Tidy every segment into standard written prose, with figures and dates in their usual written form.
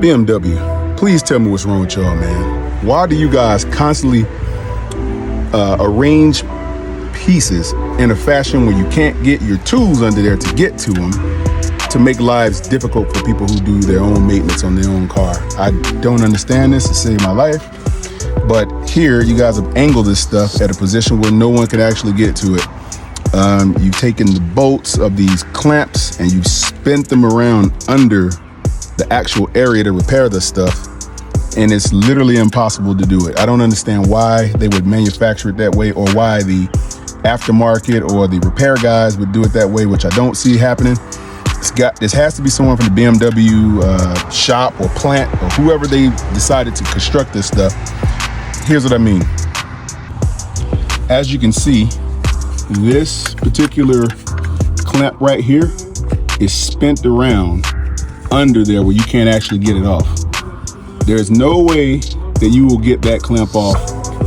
BMW, please tell me what's wrong with y'all, man. Why do you guys constantly arrange pieces in a fashion where you can't get your tools under there to get to them, to make lives difficult for people who do their own maintenance on their own car? I don't understand this to save my life, but here you guys have angled this stuff at a position where no one can actually get to it. You've taken the bolts of these clamps and you've spent them around under the actual area to repair this stuff, and it's literally impossible to do it. I don't understand why they would manufacture it that way, or why the aftermarket or the repair guys would do it that way, which I don't see happening. This has to be someone from the BMW shop or plant, or whoever they decided to construct this stuff. Here's what I mean. As you can see, this particular clamp right here is spent around under there where you can't actually get it off. There's no way that you will get that clamp off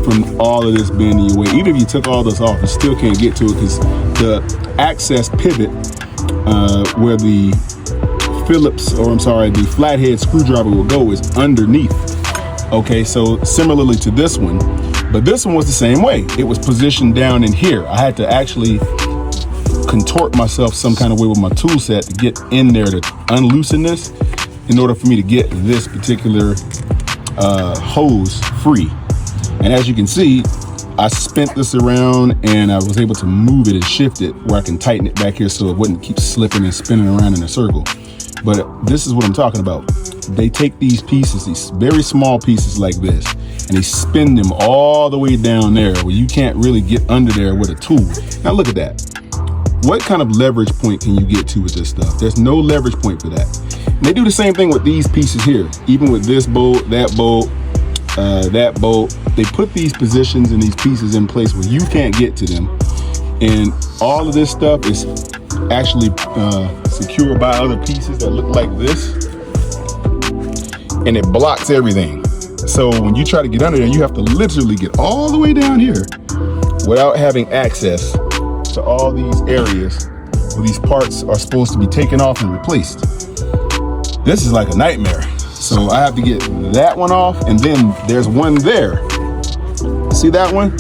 from all of this being in your way. Even if you took all this off, you still can't get to it, because the access pivot where the the flathead screwdriver will go is underneath. Okay, so similarly to this one, but this one was the same way. It was positioned down in here. I had to actually contort myself some kind of way with my tool set to get in there to unloosen this in order for me to get this particular hose free. And as you can see, I spent this around and I was able to move it and shift it where I can tighten it back here so it wouldn't keep slipping and spinning around in a circle. But this is what I'm talking about. They take these pieces, these very small pieces like this, and they spin them all the way down there where you can't really get under there with a tool. Now look at that. What kind of leverage point can you get to with this stuff? There's no leverage point for that. And they do the same thing with these pieces here. Even with this bolt, that bolt, that bolt, they put these positions and these pieces in place where you can't get to them. And all of this stuff is actually secured by other pieces that look like this. And it blocks everything. So when you try to get under there, you have to literally get all the way down here without having access to all these areas where these parts are supposed to be taken off and replaced. This is like a nightmare. So I have to get that one off, and then there's one there. See that one?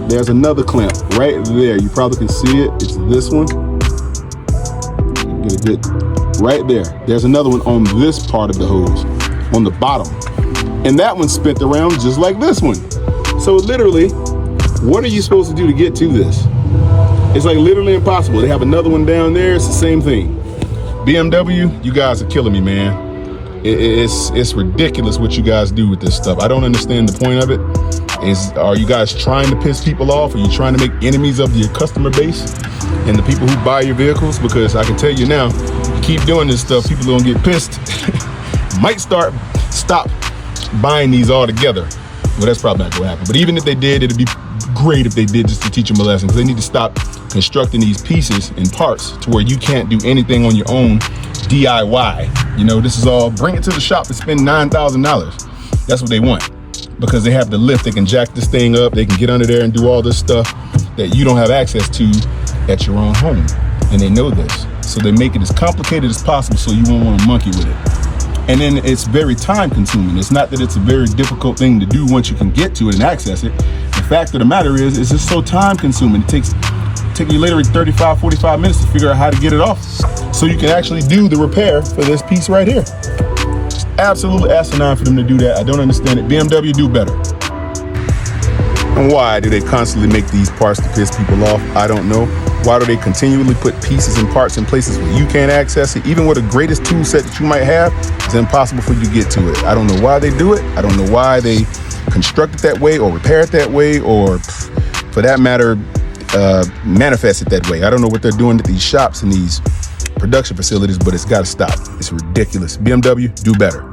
There's another clamp right there. You probably can see it. It's this one. Get a good right there. There's another one on this part of the hose, on the bottom. And that one's spent around just like this one. So literally, what are you supposed to do to get to this? It's like literally impossible. They have another one down there. It's the same thing. BMW, you guys are killing me, man. It's ridiculous what you guys do with this stuff. I don't understand the point of it. Are you guys trying to piss people off? Are you trying to make enemies of your customer base and the people who buy your vehicles? Because I can tell you now, you keep doing this stuff, people are gonna get pissed. Might stop buying these all together. Well, that's probably not gonna happen. But even if they did, it'd be great if they did, just to teach them a lesson, because they need to stop constructing these pieces and parts to where you can't do anything on your own DIY. You know, this is all, bring it to the shop and spend $9,000. That's what they want, because they have the lift. They can jack this thing up. They can get under there and do all this stuff that you don't have access to at your own home. And they know this. So they make it as complicated as possible so you won't want to monkey with it. And then it's very time consuming. It's not that it's a very difficult thing to do once you can get to it and access it. The fact of the matter is, it's just so time consuming. It takes you literally 35, 45 minutes to figure out how to get it off, so you can actually do the repair for this piece right here. It's absolutely asinine for them to do that. I don't understand it. BMW, do better. And why do they constantly make these parts to piss people off? I don't know. Why do they continually put pieces and parts in places where you can't access it? Even with the greatest tool set that you might have, it's impossible for you to get to it. I don't know why they do it. I don't know why they construct it that way or repair it that way, or for that matter, manifest it that way. I don't know what they're doing at these shops and these production facilities, but it's got to stop. It's ridiculous. BMW, do better.